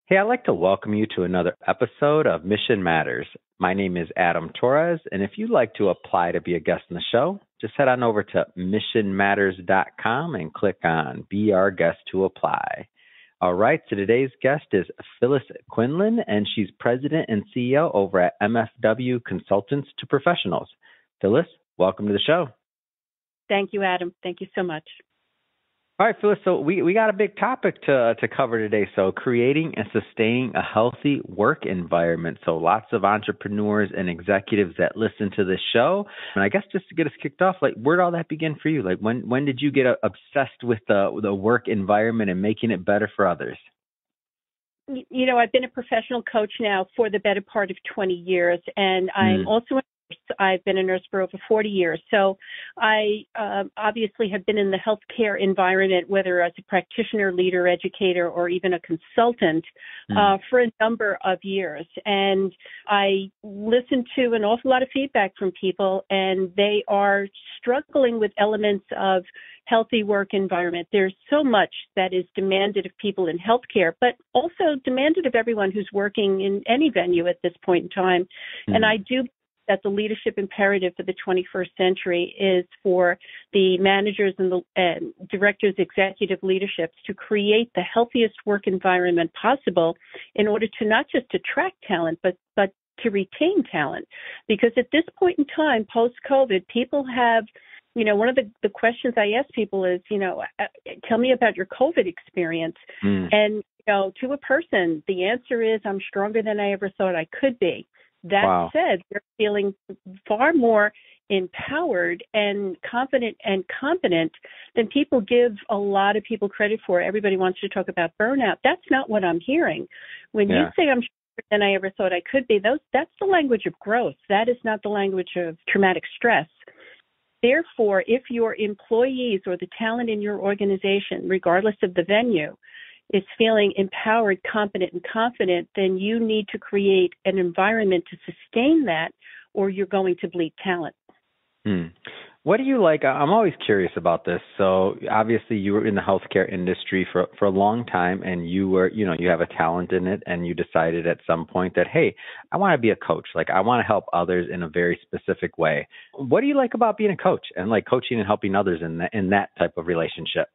Hey, I'd like to welcome you to another episode of Mission Matters. My name is Adam Torres, and if you'd like to apply to be a guest in the show, just head on over to missionmatters.com and click on Be Our Guest to apply. All right, so today's guest is Phyllis Quinlan, and she's president and CEO over at MFW Consultants to Professionals. Phyllis, welcome to the show. Thank you, Adam. Thank you so much. All right, Phyllis, so we got a big topic to cover today. So creating and sustaining a healthy work environment. So lots of entrepreneurs and executives that listen to this show. And I guess just to get us kicked off, like, where did all that begin for you? Like, when did you get obsessed with the work environment and making it better for others? You know, I've been a professional coach now for the better part of 20 years, and I'm also a nurse. I've been a nurse for over 40 years. So I obviously have been in the healthcare environment, whether as a practitioner, leader, educator, or even a consultant for a number of years. And I listen to an awful lot of feedback from people, and they are struggling with elements of healthy work environment. There's so much that is demanded of people in healthcare, but also demanded of everyone who's working in any venue at this point in time. And I do that the leadership imperative for the 21st century is for the managers and the directors, executive leaderships to create the healthiest work environment possible in order to not just attract talent, but to retain talent. Because at this point in time, post-COVID, people have, you know, one of the questions I ask people is, you know, tell me about your COVID experience. And, you know, to a person, the answer is, I'm stronger than I ever thought I could be. That said, they're feeling far more empowered and confident and competent than people give a lot of people credit for. Everybody wants to talk about burnout. That's not what I'm hearing. When you say I'm stronger than I ever thought I could be, that's the language of growth. That is not the language of traumatic stress. Therefore, if your employees or the talent in your organization, regardless of the venue, is feeling empowered, competent, and confident, then you need to create an environment to sustain that, or you're going to bleed talent. What do you like? I'm always curious about this. So obviously you were in the healthcare industry for a long time, and you were, you know, you have a talent in it, and you decided at some point that, hey, I want to be a coach. Like, I want to help others in a very specific way. What do you like about being a coach and like coaching and helping others in that type of relationship?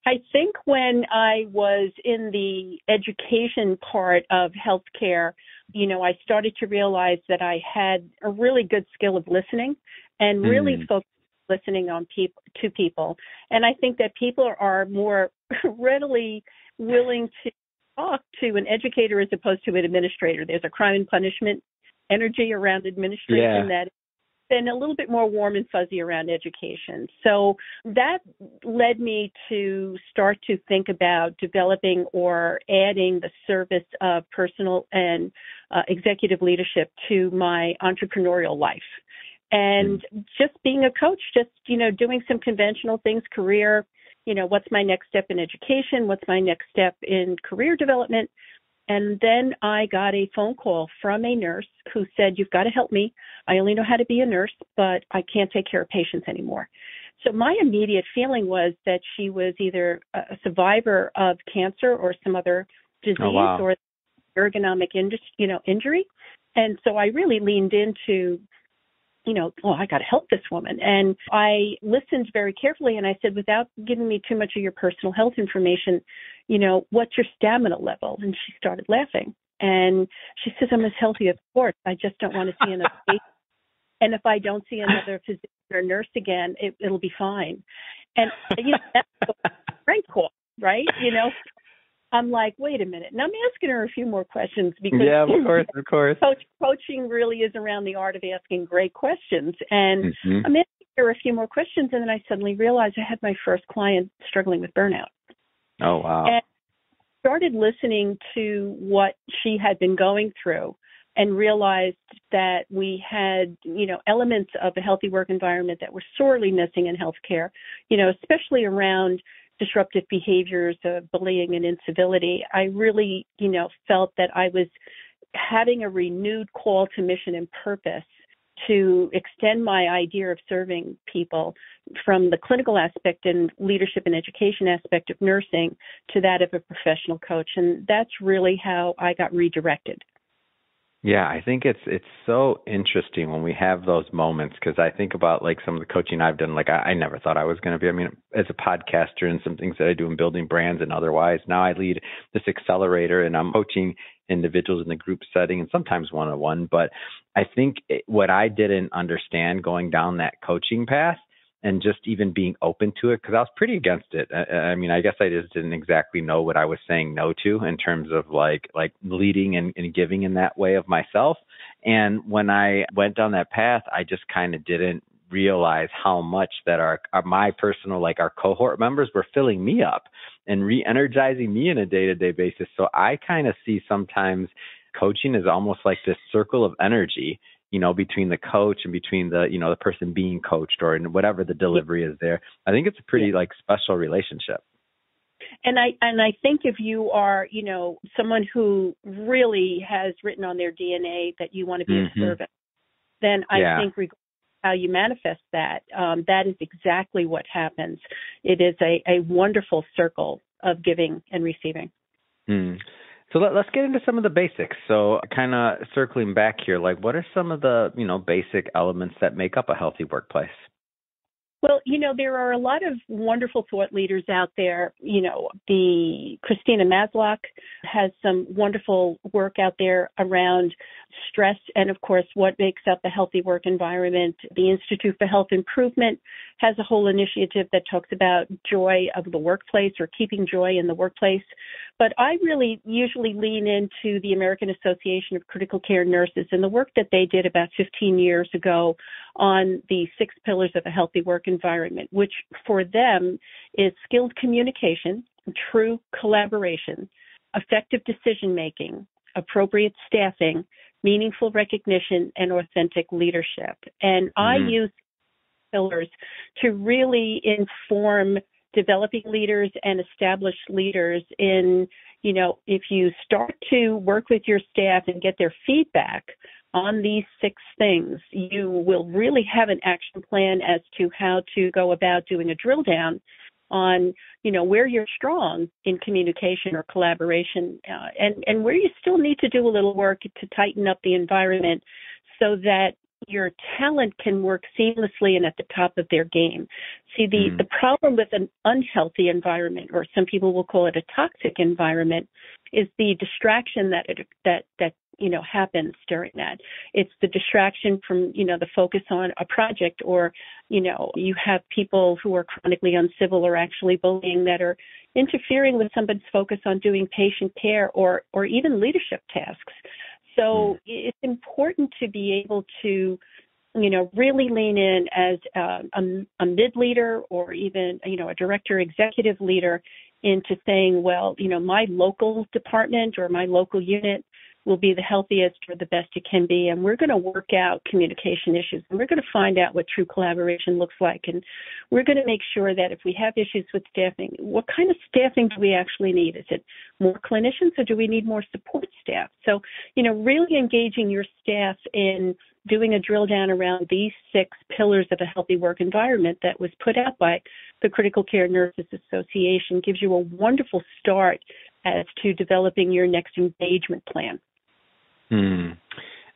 I think when I was in the education part of healthcare, you know, I started to realize that I had a really good skill of listening and really focused listening on to people. And I think that people are more readily willing to talk to an educator as opposed to an administrator. There's a crime and punishment energy around administration that been a little bit more warm and fuzzy around education. So that led me to start to think about developing or adding the service of personal and executive leadership to my entrepreneurial life. And just being a coach, just, you know, doing some conventional things, career, you know, what's my next step in education? What's my next step in career development? And then I got a phone call from a nurse who said, you've got to help me. I only know how to be a nurse, but I can't take care of patients anymore. So my immediate feeling was that she was either a survivor of cancer or some other disease or ergonomic injury. And so I really leaned into, you know, I got to help this woman. And I listened very carefully, and I said, without giving me too much of your personal health information, you know, what's your stamina level? And she started laughing. And she says, I'm as healthy as sports. I just don't want to see another patient. And if I don't see another physician or nurse again, it'll be fine. And, you know, that's a great call, right? You know, I'm like, wait a minute. And I'm asking her a few more questions because of course. Coaching really is around the art of asking great questions. And I'm asking her a few more questions, and then I suddenly realized I had my first client struggling with burnout. Oh, wow. And started listening to what she had been going through and realized that we had, you know, elements of a healthy work environment that were sorely missing in healthcare, you know, especially around disruptive behaviors of bullying and incivility. I really, you know, felt that I was having a renewed call to mission and purpose to extend my idea of serving people from the clinical aspect and leadership and education aspect of nursing to that of a professional coach. And that's really how I got redirected. Yeah, I think it's so interesting when we have those moments, because I think about like some of the coaching I've done. Like I never thought I was going to be. I mean, as a podcaster and some things that I do in building brands and otherwise, now I lead this accelerator and I'm coaching individuals in the group setting and sometimes one-on-one. But I think what I didn't understand going down that coaching path and just even being open to it, because I was pretty against it. I mean, I guess I just didn't exactly know what I was saying no to in terms of like leading and giving in that way of myself. And when I went down that path, I just kind of didn't realize how much that my personal, like our cohort members were filling me up and re-energizing me on a day-to-day basis. So I kind of see sometimes coaching is almost like this circle of energy, between the coach and between the, the person being coached or whatever the delivery is there. I think it's a pretty special relationship. And I think if you are, someone who really has written on their DNA that you want to be of service, then I think regardless of how you manifest that, that is exactly what happens. It is a wonderful circle of giving and receiving. So let's get into some of the basics. So kind of circling back here, like what are some of the, basic elements that make up a healthy workplace? Well, there are a lot of wonderful thought leaders out there. The Christina Maslach has some wonderful work out there around stress and, of course, what makes up a healthy work environment. The Institute for Health Improvement has a whole initiative that talks about joy of the workplace or keeping joy in the workplace. But I really usually lean into the American Association of Critical Care Nurses and the work that they did about 15 years ago on the 6 pillars of a healthy work environment, which for them is skilled communication, true collaboration, effective decision-making, appropriate staffing, meaningful recognition, and authentic leadership. And I use pillars to really inform developing leaders and established leaders in, if you start to work with your staff and get their feedback on these 6 things, you will really have an action plan as to how to go about doing a drill down on, where you're strong in communication or collaboration, and where you still need to do a little work to tighten up the environment so that your talent can work seamlessly and at the top of their game. See, the problem with an unhealthy environment, or some people will call it a toxic environment, is the distraction that happens during that. It's the distraction from, the focus on a project, or, you have people who are chronically uncivil or actually bullying that are interfering with somebody's focus on doing patient care or even leadership tasks. So it's important to be able to, really lean in as a mid-leader or even, a director, executive leader into saying, well, my local department or my local unit will be the healthiest or the best it can be, and we're going to work out communication issues, and we're going to find out what true collaboration looks like, and we're going to make sure that if we have issues with staffing, what kind of staffing do we actually need? Is it more clinicians, or do we need more support staff? So, really engaging your staff in doing a drill down around these 6 pillars of a healthy work environment that was put out by the Critical Care Nurses Association gives you a wonderful start as to developing your next engagement plan.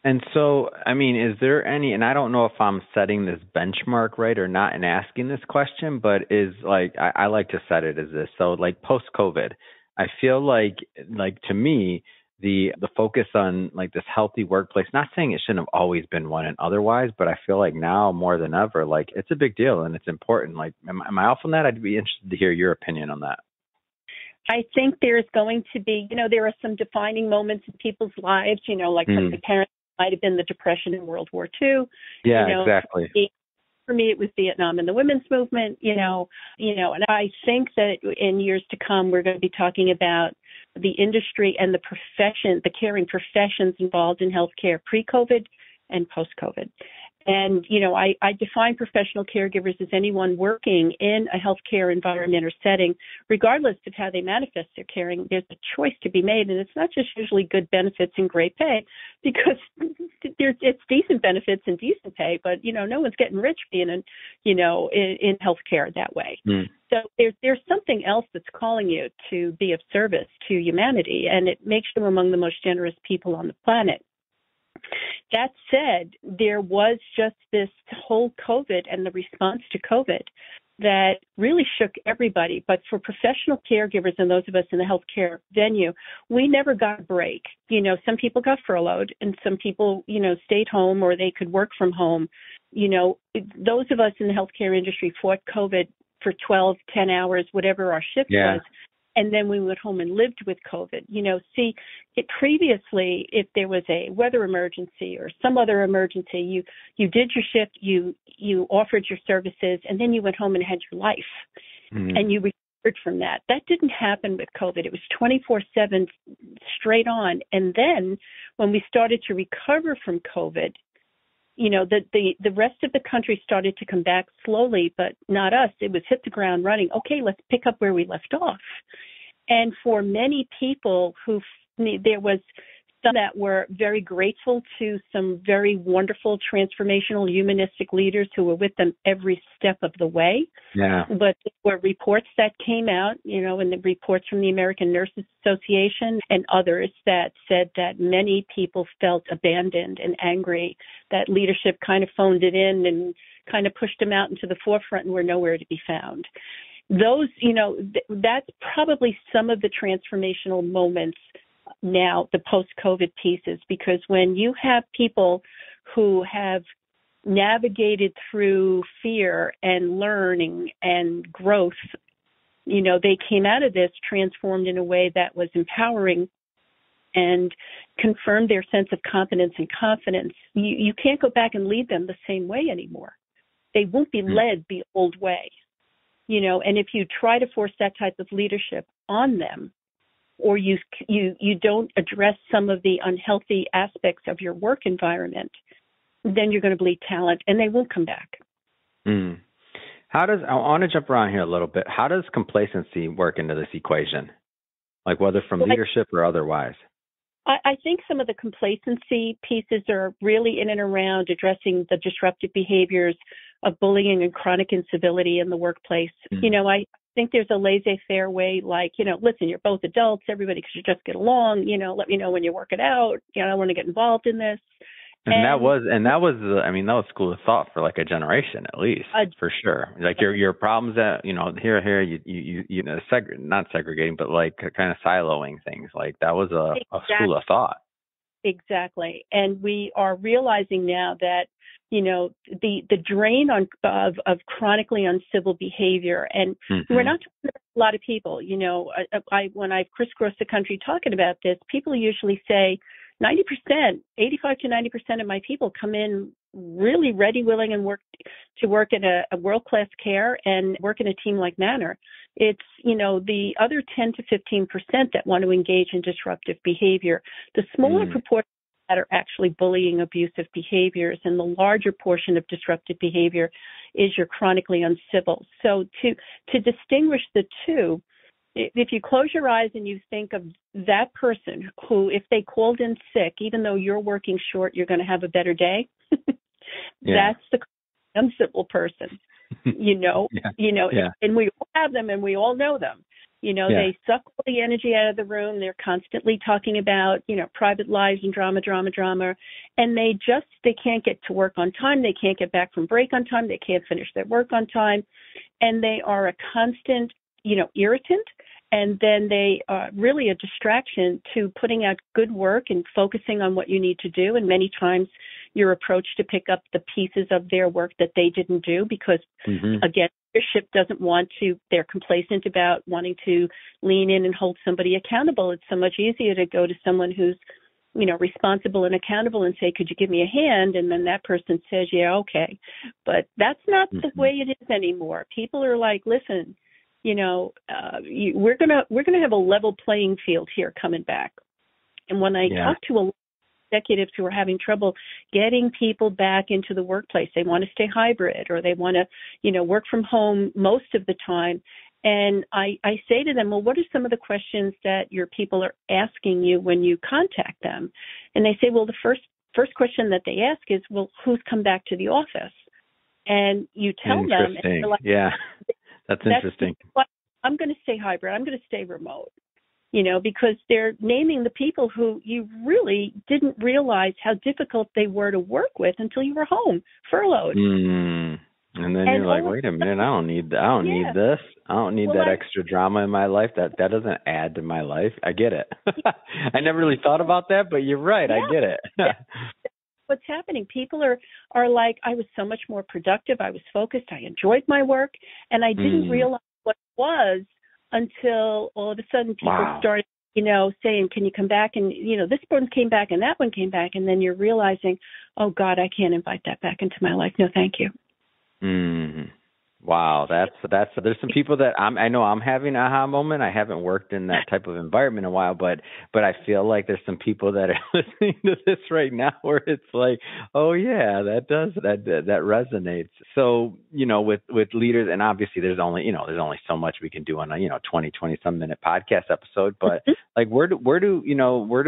And so, I mean, is there any, and I don't know if I'm setting this benchmark right or not in asking this question, but is like, I like to set it as this. So like post-COVID, I feel like to me, the focus on like this healthy workplace, not saying it shouldn't have always been one and otherwise, but I feel like now more than ever, like it's a big deal and it's important. Like, am I off on that? I'd be interested to hear your opinion on that. I think there's going to be, there are some defining moments in people's lives, like for the parents, it might have been the Depression in World War II. Yeah, exactly. For me, it was Vietnam and the women's movement, and I think that in years to come, we're going to be talking about the industry and the profession, the caring professions involved in healthcare pre-COVID and post-COVID. And, I define professional caregivers as anyone working in a healthcare environment or setting, regardless of how they manifest their caring. There's a choice to be made, and it's not just usually good benefits and great pay, because it's decent benefits and decent pay, but, no one's getting rich being in healthcare that way. Mm. So there's something else that's calling you to be of service to humanity, and it makes you among the most generous people on the planet. That said, there was just this whole COVID and the response to COVID that really shook everybody. But for professional caregivers and those of us in the healthcare venue, we never got a break. Some people got furloughed and some people, stayed home or they could work from home. Those of us in the healthcare industry fought COVID for 12, 10 hours, whatever our shift was. And then we went home and lived with COVID. Previously, if there was a weather emergency or some other emergency, you did your shift, you offered your services, and then you went home and had your life. Mm-hmm. And you recovered from that. That didn't happen with COVID. It was 24/7 straight on. And then when we started to recover from COVID, the rest of the country started to come back slowly, but not us. It was hit the ground running. Okay, let's pick up where we left off. And for many people there was some that were very grateful to some very wonderful, transformational, humanistic leaders who were with them every step of the way. Yeah. But there were reports that came out, and the reports from the American Nurses Association and others that said that many people felt abandoned and angry, that leadership kind of phoned it in and kind of pushed them out into the forefront and were nowhere to be found. Those, that's probably some of the transformational moments now, the post-COVID pieces, because when you have people who have navigated through fear and learning and growth, they came out of this transformed in a way that was empowering and confirmed their sense of competence and confidence. You can't go back and lead them the same way anymore. They won't be led the old way, and if you try to force that type of leadership on them, or you don't address some of the unhealthy aspects of your work environment, then you're going to bleed talent, and they won't come back. Mm. I want to jump around here a little bit. How does complacency work into this equation, like whether from leadership or otherwise? I think some of the complacency pieces are really in and around addressing the disruptive behaviors of bullying and chronic incivility in the workplace. Mm. I think there's a laissez-faire way, like, listen, you're both adults, everybody should just get along, let me know when you work it out, I want to get involved in this. And that was school of thought for like a generation at least, for sure. Like your problems that, here, you not segregating, but like kind of siloing things. Like that was a school of thought. Exactly. And we are realizing now that, the drain of chronically uncivil behavior. And we're not talking about a lot of people, when I've crisscrossed the country talking about this, people usually say 90%, 85 to 90% of my people come in really ready, willing, and work in a world-class care and work in a team like manner. It's, the other 10 to 15% that want to engage in disruptive behavior. The smaller proportion that are actually bullying, abusive behaviors, and the larger portion of disruptive behavior is your chronically uncivil. So to distinguish the two, if you close your eyes and you think of that person who, if they called in sick, even though you're working short, you're going to have a better day. That's the uncivil person, and we all have them and we all know them. They suck all the energy out of the room. They're constantly talking about, private lives and drama. And they can't get to work on time. They can't get back from break on time. They can't finish their work on time. And they are a constant, irritant. And then they are really a distraction to putting out good work and focusing on what you need to do. And many times your approach to pick up the pieces of their work that they didn't do because, again, leadership doesn't want to, they're complacent about wanting to lean in and hold somebody accountable. It's so much easier to go to someone who's, responsible and accountable and say, could you give me a hand? And then that person says, yeah, okay. But that's not the way it is anymore. People are like, listen, we're gonna have a level playing field here coming back. And when I talk to executives who are having trouble getting people back into the workplace. They want to stay hybrid, or they want to, work from home most of the time. And I say to them, well, what are some of the questions that your people are asking you when you contact them? And they say, well, the first question that they ask is, well, who's come back to the office? And you tell them, and they're like, yeah, that's interesting. I'm going to stay hybrid. I'm going to stay remote. Because they're naming the people who you really didn't realize how difficult they were to work with until you were home, furloughed. And then you're like, wait a minute, I don't need this. I don't need that extra drama in my life. That doesn't add to my life. I get it. I never really thought about that, but you're right. I get it. What's happening? People are like, I was so much more productive. I was focused. I enjoyed my work, and I didn't realize what it was until all of a sudden people started, saying, can you come back? And, this one came back and that one came back. And then you're realizing, oh, God, I can't invite that back into my life. No, thank you. Mm-hmm. Wow, that's there's some people that I know I'm having an aha moment. I haven't worked in that type of environment in a while, but I feel like there's some people that are listening to this right now where it's like, oh yeah, that resonates. So, with leaders, and obviously there's only so much we can do on a 20 some minute podcast episode, but like where do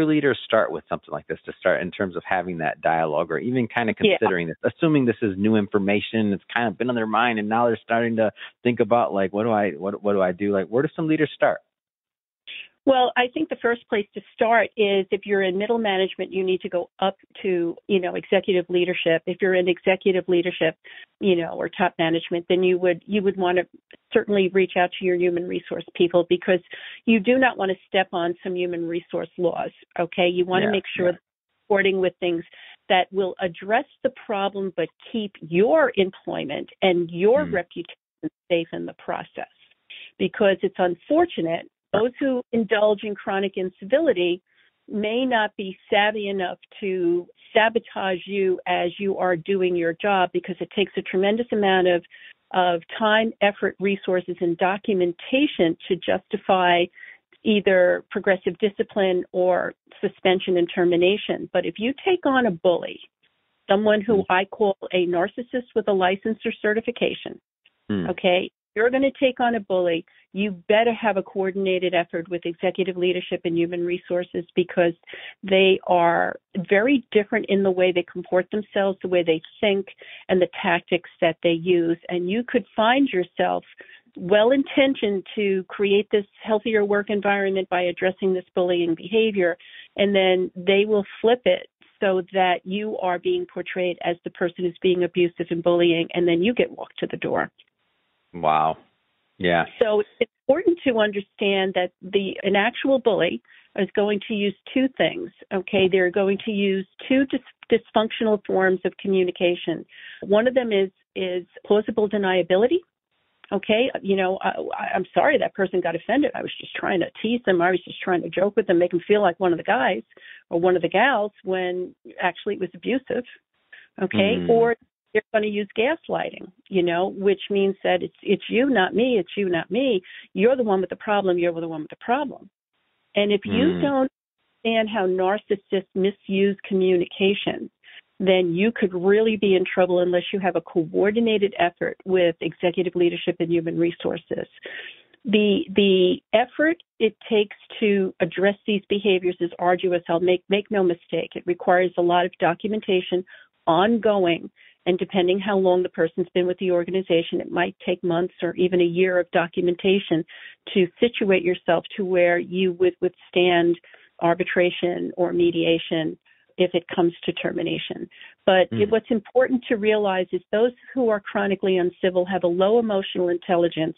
leaders start with something like this, to start in terms of having that dialogue, or even kind of considering this, assuming this is new information, it's kind of been on their mind, and now they're starting to think about, like, what do I do? Like, where do some leaders start? Well, I think the first place to start is, if you're in middle management, you need to go up to, executive leadership. If you're in executive leadership, or top management, then you would want to certainly reach out to your human resource people, because you do not want to step on some human resource laws. Okay. You want to make sure that you're supporting with things that will address the problem, but keep your employment and your reputation safe in the process. Because it's unfortunate, those who indulge in chronic incivility may not be savvy enough to sabotage you as you are doing your job, because it takes a tremendous amount of time, effort, resources, and documentation to justify either progressive discipline or suspension and termination. But if you take on a bully, someone who I call a narcissist with a license or certification, okay, you're going to take on a bully, you better have a coordinated effort with executive leadership and human resources, because they are very different in the way they comport themselves, the way they think, and the tactics that they use. And you could find yourself well-intentioned to create this healthier work environment by addressing this bullying behavior, and then they will flip it so that you are being portrayed as the person who's being abusive and bullying, and then you get walked to the door. Wow. Yeah. So it's important to understand that an actual bully is going to use two things. Okay, they're going to use two dysfunctional forms of communication. One of them is plausible deniability. Okay, I'm sorry that person got offended. I was just trying to tease them. I was just trying to joke with them, make them feel like one of the guys or one of the gals, when actually it was abusive. Okay, or they're going to use gaslighting, which means that it's you, not me. It's you, not me. You're the one with the problem. You're the one with the problem. And if you don't understand how narcissists misuse communication, then you could really be in trouble unless you have a coordinated effort with executive leadership and human resources. The effort it takes to address these behaviors is arduous. I'll make no mistake. It requires a lot of documentation, ongoing, and depending how long the person's been with the organization, it might take months or even a year of documentation to situate yourself to where you would withstand arbitration or mediation if it comes to termination. But what's important to realize is those who are chronically uncivil have a low emotional intelligence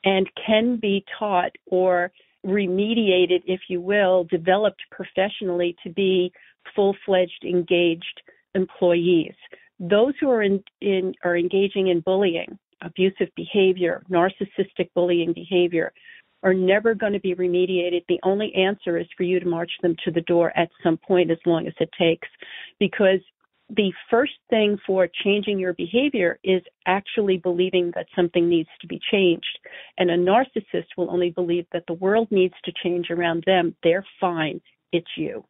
and can be taught or remediated, if you will, developed professionally to be full-fledged, engaged employees. Those who are are engaging in bullying, abusive behavior, narcissistic bullying behavior, are never going to be remediated. The only answer is for you to march them to the door at some point, as long as it takes, because the first thing for changing your behavior is actually believing that something needs to be changed. And a narcissist will only believe that the world needs to change around them. They're fine. It's you.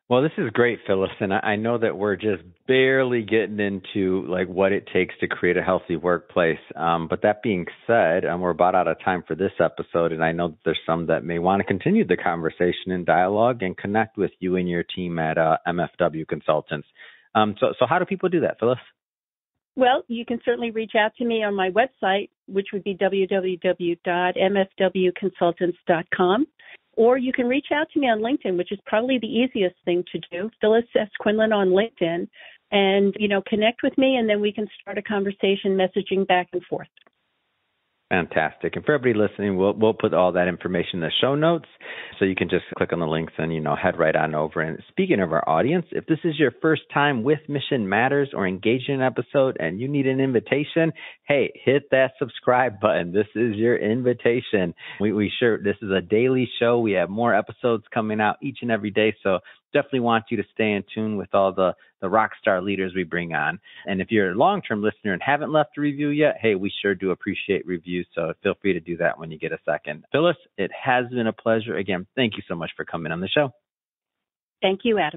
Well, this is great, Phyllis, and I know that we're just barely getting into like what it takes to create a healthy workplace. But that being said, we're about out of time for this episode, and I know that there's some that may want to continue the conversation and dialogue and connect with you and your team at MFW Consultants. So how do people do that, Phyllis? Well, you can certainly reach out to me on my website, which would be www.mfwconsultants.com. Or you can reach out to me on LinkedIn, which is probably the easiest thing to do. Phyllis S. Quinlan on LinkedIn, and, connect with me, and then we can start a conversation messaging back and forth. Fantastic. And for everybody listening, we'll put all that information in the show notes, so you can just click on the links and, head right on over. And speaking of our audience, if this is your first time with Mission Matters or engaging in an episode and you need an invitation, hey, hit that subscribe button. This is your invitation. This is a daily show. We have more episodes coming out each and every day. So definitely want you to stay in tune with all the rock star leaders we bring on. And if you're a long-term listener and haven't left a review yet, hey, we sure do appreciate reviews. So feel free to do that when you get a second. Phyllis, it has been a pleasure. Again, thank you so much for coming on the show. Thank you, Adam.